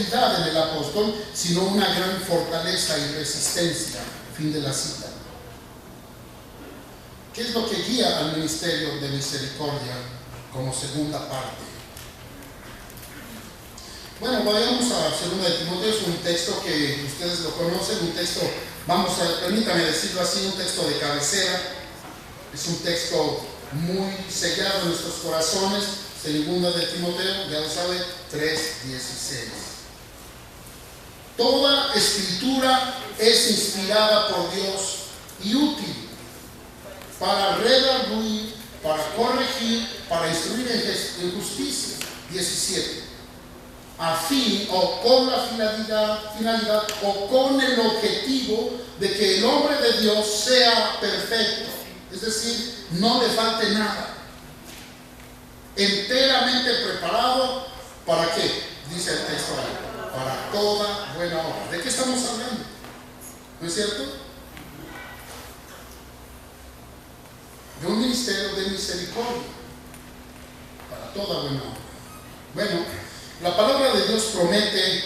en el apóstol, sino una gran fortaleza y resistencia. Fin de la cita. ¿Qué es lo que guía al ministerio de misericordia como segunda parte? Bueno, vayamos a 2 de Timoteo. Es un texto que ustedes lo conocen, un texto, permítame decirlo así, un texto de cabecera. Es un texto muy sellado en nuestros corazones. 2 de Timoteo, ya lo sabe, 3:16. Toda escritura es inspirada por Dios y útil para redarguir, para corregir, para instruir en justicia. 17. A fin o con la finalidad o con el objetivo de que el hombre de Dios sea perfecto, es decir, no le falte nada, enteramente preparado. ¿Para qué? Dice el texto ahí, para toda buena obra. ¿De qué estamos hablando? ¿No es cierto? De un ministerio de misericordia, para toda buena obra. Bueno, la palabra de Dios promete,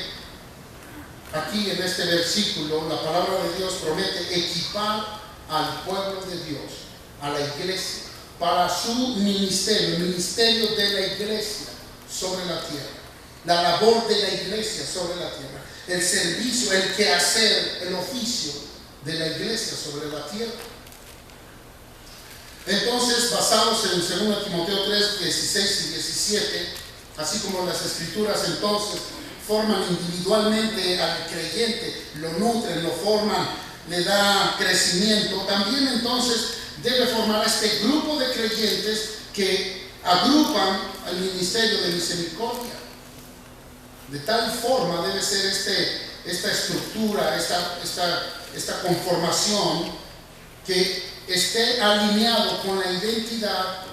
aquí en este versículo, la palabra de Dios promete equipar al pueblo de Dios, a la iglesia, para su ministerio, el ministerio de la iglesia sobre la tierra, la labor de la iglesia sobre la tierra, el servicio, el quehacer, el oficio de la iglesia sobre la tierra. Entonces, basados en 2 Timoteo 3, 16 y 17, así como las escrituras entonces forman individualmente al creyente, lo nutren, lo forman, le da crecimiento, también entonces debe formar este grupo de creyentes que agrupan al ministerio de misericordia. De tal forma debe ser esta estructura, esta conformación que esté alineado con la identidad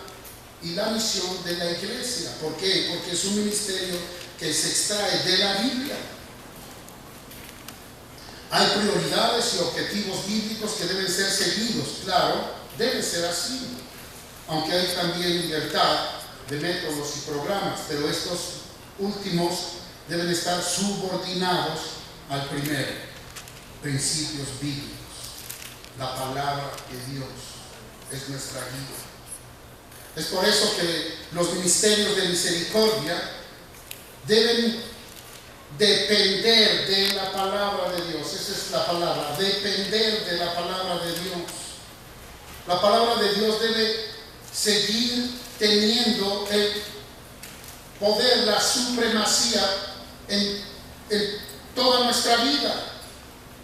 y la misión de la iglesia. ¿Por qué? Porque es un ministerio que se extrae de la Biblia. Hay prioridades y objetivos bíblicos que deben ser seguidos, claro, debe ser así, aunque hay también libertad de métodos y programas, pero estos últimos deben estar subordinados al primero, principios bíblicos. La palabra de Dios es nuestra guía. Es por eso que los ministerios de misericordia deben depender de la palabra de Dios. Esa es la palabra, depender de la palabra de Dios. La palabra de Dios debe seguir teniendo el poder, la supremacía en toda nuestra vida.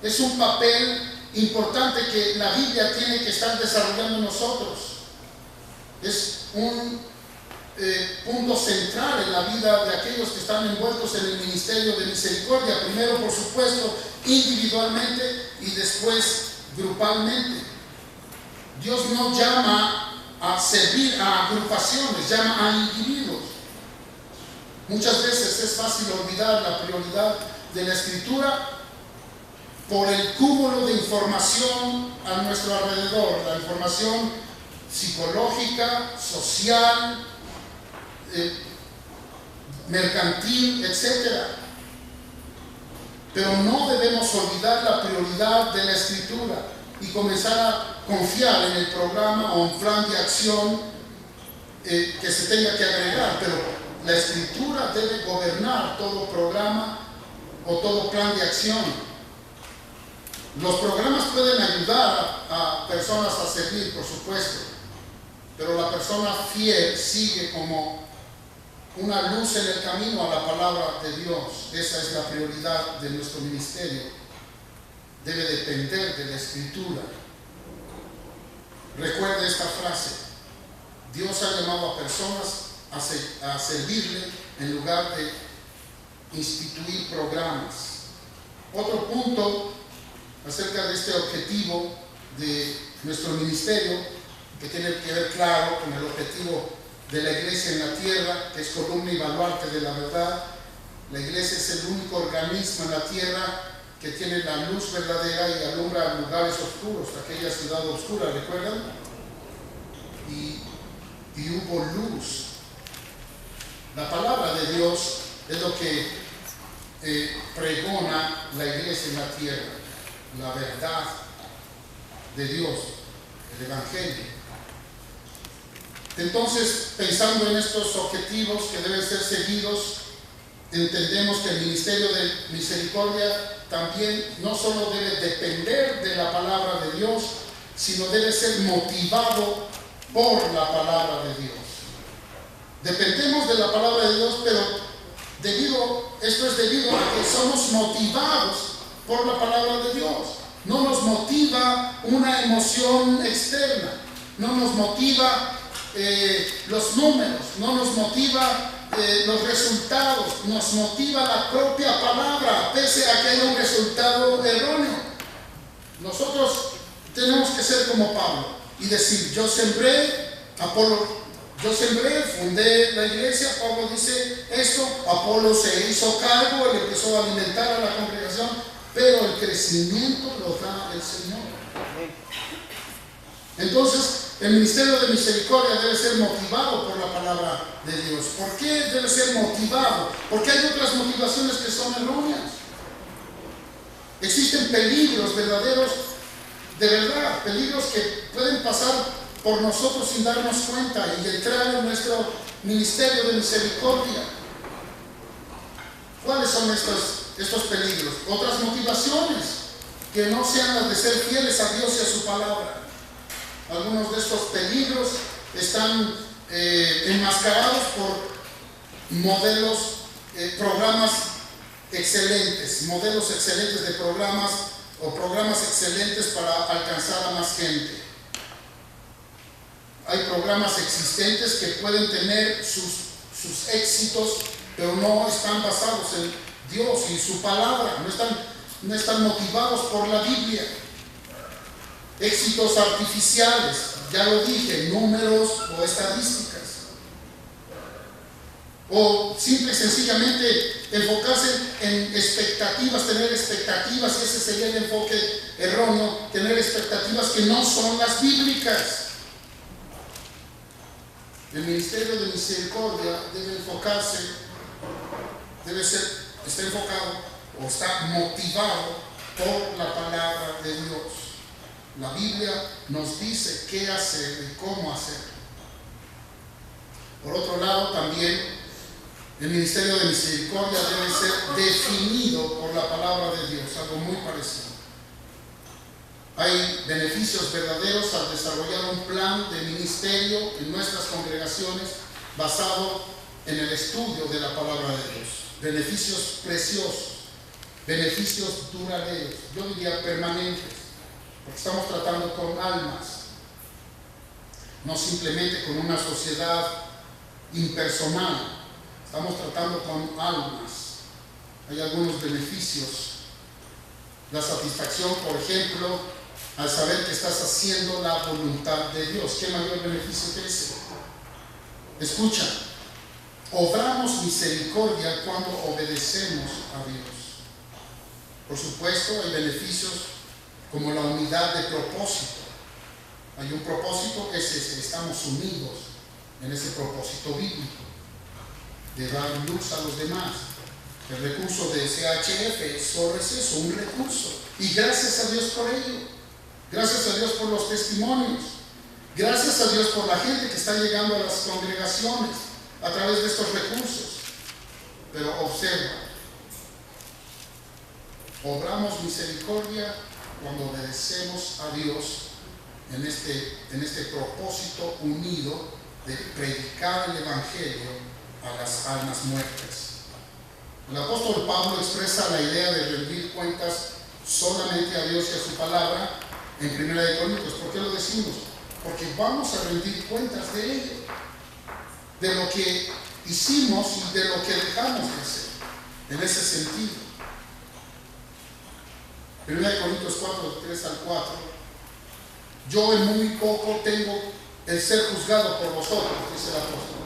Es un papel importante que la Biblia tiene que estar desarrollando nosotros. Es un punto central en la vida de aquellos que están envueltos en el ministerio de misericordia. Primero, por supuesto, individualmente y después grupalmente. Dios no llama a servir a agrupaciones, llama a individuos. Muchas veces es fácil olvidar la prioridad de la Escritura por el cúmulo de información a nuestro alrededor, la información psicológica, social, mercantil, etc. Pero no debemos olvidar la prioridad de la Escritura y comenzar a confiar en el programa o un plan de acción que se tenga que agregar. Pero la Escritura debe gobernar todo programa o todo plan de acción. Los programas pueden ayudar a personas a servir, por supuesto, pero la persona fiel sigue como una luz en el camino a la palabra de Dios. Esa es la prioridad de nuestro ministerio. Debe depender de la Escritura. Recuerde esta frase: Dios ha llamado a personas a servirle en lugar de instituir programas. Otro punto acerca de este objetivo de nuestro ministerio, que tiene que ver, claro, con el objetivo de la iglesia en la tierra, que es columna y baluarte de la verdad. La iglesia es el único organismo en la tierra que tiene la luz verdadera y alumbra lugares oscuros, aquella ciudad oscura, ¿recuerdan? Y hubo luz. La palabra de Dios es lo que pregona la iglesia en la tierra, la verdad de Dios, el Evangelio. Entonces, pensando en estos objetivos que deben ser seguidos, entendemos que el ministerio de misericordia también no solo debe depender de la palabra de Dios, sino debe ser motivado por la palabra de Dios. Dependemos de la palabra de Dios, pero esto es debido a que somos motivados por la palabra de Dios. No nos motiva una emoción externa, no nos motiva los números, no nos motiva los resultados, nos motiva la propia palabra, pese a que haya un resultado erróneo. Nosotros tenemos que ser como Pablo y decir: yo sembré, fundé la iglesia. Pablo dice esto, Apolo se hizo cargo, él empezó a alimentar a la congregación, pero el crecimiento lo da el Señor. Entonces, el ministerio de misericordia debe ser motivado por la palabra de Dios. ¿Por qué debe ser motivado? Porque hay otras motivaciones que son erróneas. Existen peligros verdaderos, de verdad, peligros que pueden pasar por nosotros sin darnos cuenta y entrar en nuestro ministerio de misericordia. ¿Cuáles son estos peligros? Otras motivaciones que no sean las de ser fieles a Dios y a su palabra. Algunos de estos peligros están enmascarados por programas excelentes de programas o programas excelentes para alcanzar a más gente. Hay programas existentes que pueden tener sus éxitos, pero no están basados en Dios y su palabra, no están motivados por la Biblia. Éxitos artificiales, ya lo dije, números o estadísticas. O simple y sencillamente enfocarse en expectativas, tener expectativas, y ese sería el enfoque erróneo, tener expectativas que no son las bíblicas. El ministerio de misericordia debe enfocarse, está enfocado o está motivado por la palabra de Dios. La Biblia nos dice qué hacer y cómo hacer. Por otro lado, también el ministerio de misericordia debe ser definido por la palabra de Dios, algo muy parecido. Hay beneficios verdaderos al desarrollar un plan de ministerio en nuestras congregaciones basado en el estudio de la palabra de Dios. Beneficios preciosos, beneficios duraderos, yo diría permanentes, porque estamos tratando con almas, no simplemente con una sociedad impersonal, estamos tratando con almas. Hay algunos beneficios, la satisfacción, por ejemplo, al saber que estás haciendo la voluntad de Dios. ¿Qué mayor beneficio que ese? Escucha, obramos misericordia cuando obedecemos a Dios. Por supuesto, hay beneficios como la unidad de propósito. Hay un propósito, estamos unidos en ese propósito bíblico de dar luz a los demás. El recurso de CHF solo es eso, un recurso, y gracias a Dios por ello. Gracias a Dios por los testimonios. Gracias a Dios por la gente que está llegando a las congregaciones a través de estos recursos. Pero observa, obramos misericordia cuando obedecemos a Dios en este propósito unido de predicar el Evangelio a las almas muertas. El apóstol Pablo expresa la idea de rendir cuentas solamente a Dios y a su palabra en 1 Corintios. ¿Por qué lo decimos? Porque vamos a rendir cuentas de ello, de lo que hicimos y de lo que dejamos de hacer, en ese sentido. 1 Corintios 4, 3 al 4. Yo en muy poco tengo el ser juzgado por vosotros, dice el apóstol,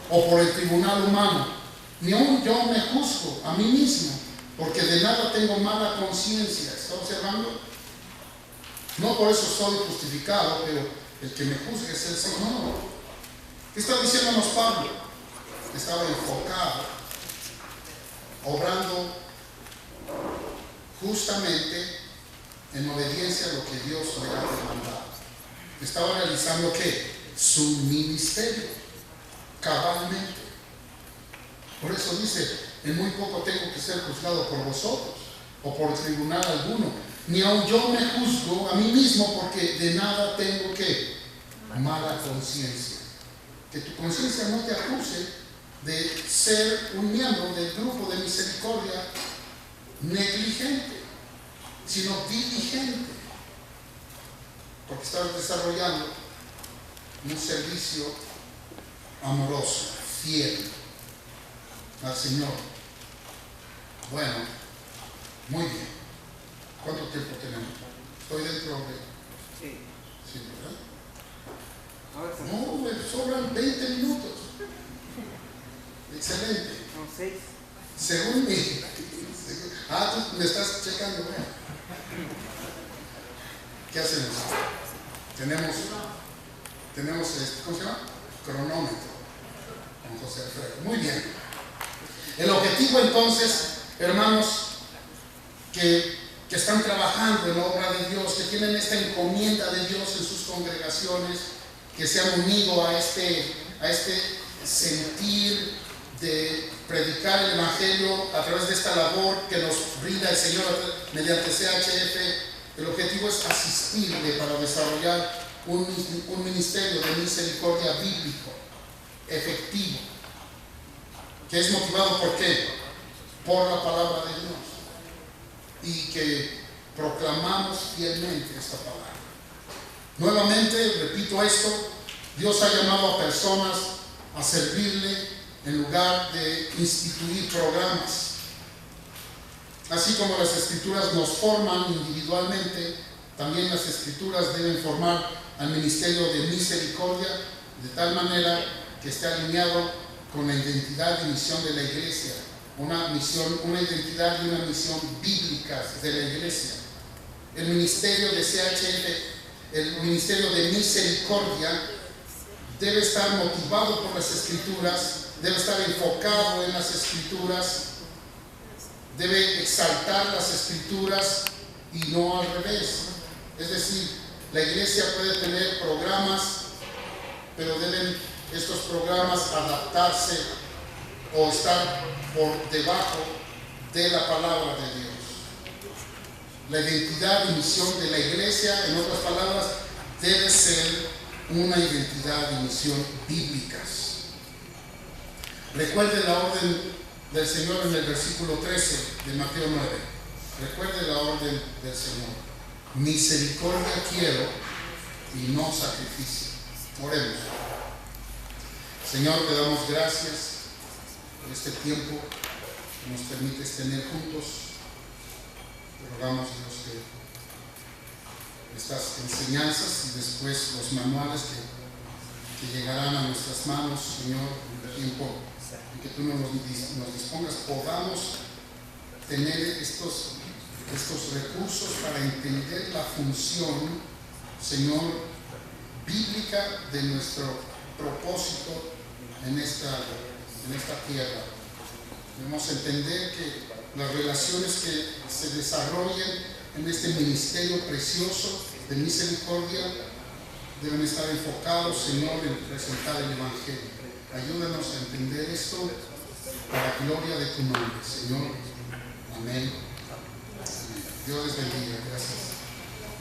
o por el tribunal humano. Ni aun yo me juzgo a mí mismo, porque de nada tengo mala conciencia. ¿Está observando? No por eso soy justificado, pero el que me juzgue es el Señor. ¿Qué está diciéndonos Pablo? Estaba enfocado, obrando justamente en obediencia a lo que Dios le ha demandado. Estaba realizando ¿qué? Su ministerio, cabalmente. Por eso dice, en muy poco tengo que ser juzgado por vosotros, o por tribunal alguno. Ni aun yo me juzgo a mí mismo, porque de nada tengo que mala conciencia. Que tu conciencia no te acuse de ser un miembro del grupo de misericordia negligente, sino diligente, porque estás desarrollando un servicio amoroso, fiel al Señor. Bueno, muy bien. ¿Cuánto tiempo tenemos? ¿Estoy dentro de...? Sí. Sí, ¿verdad? Ahora son No, me sobran 20 minutos. Excelente. 6. Según mi... tú me estás checando. ¿Qué hacemos? Tenemos ¿cómo se llama? Cronómetro con José Alfredo. Muy bien. El objetivo entonces, hermanos, que están trabajando en la obra de Dios, que tienen esta encomienda de Dios en sus congregaciones, que se han unido a este sentir de predicar el Evangelio a través de esta labor que nos brinda el Señor mediante CHF. El objetivo es asistirle para desarrollar un ministerio de misericordia bíblico, efectivo, que es motivado ¿por qué? Por la palabra de Dios, y que proclamamos fielmente esta palabra. Nuevamente, repito esto, Dios ha llamado a personas a servirle en lugar de instituir programas. Así como las Escrituras nos forman individualmente, también las Escrituras deben formar al ministerio de misericordia de tal manera que esté alineado con la identidad y misión de la iglesia, una identidad y una misión bíblicas de la iglesia. El ministerio de CHF, el ministerio de misericordia, debe estar motivado por las Escrituras, debe estar enfocado en las Escrituras, debe exaltar las Escrituras y no al revés. Es decir, la iglesia puede tener programas, pero deben estos programas adaptarse o estar por debajo de la palabra de Dios. La identidad y misión de la iglesia, en otras palabras, debe ser una identidad y misión bíblicas. Recuerde la orden del Señor en el versículo 13 de Mateo 9. Recuerde la orden del Señor. Misericordia quiero y no sacrificio. Oremos. Señor, te damos gracias por este tiempo que nos permites tener juntos. Te rogamos, Dios, que estas enseñanzas y después los manuales que llegarán a nuestras manos, Señor, en el tiempo en que tú nos dispongas, podamos tener estos recursos para entender la función, Señor, bíblica de nuestro propósito en esta tierra. Debemos entender que las relaciones que se desarrollen en este ministerio precioso de misericordia deben estar enfocados, Señor, en presentar el Evangelio. Ayúdanos a entender esto para la gloria de tu nombre, Señor. Amén. Dios les bendiga. Gracias.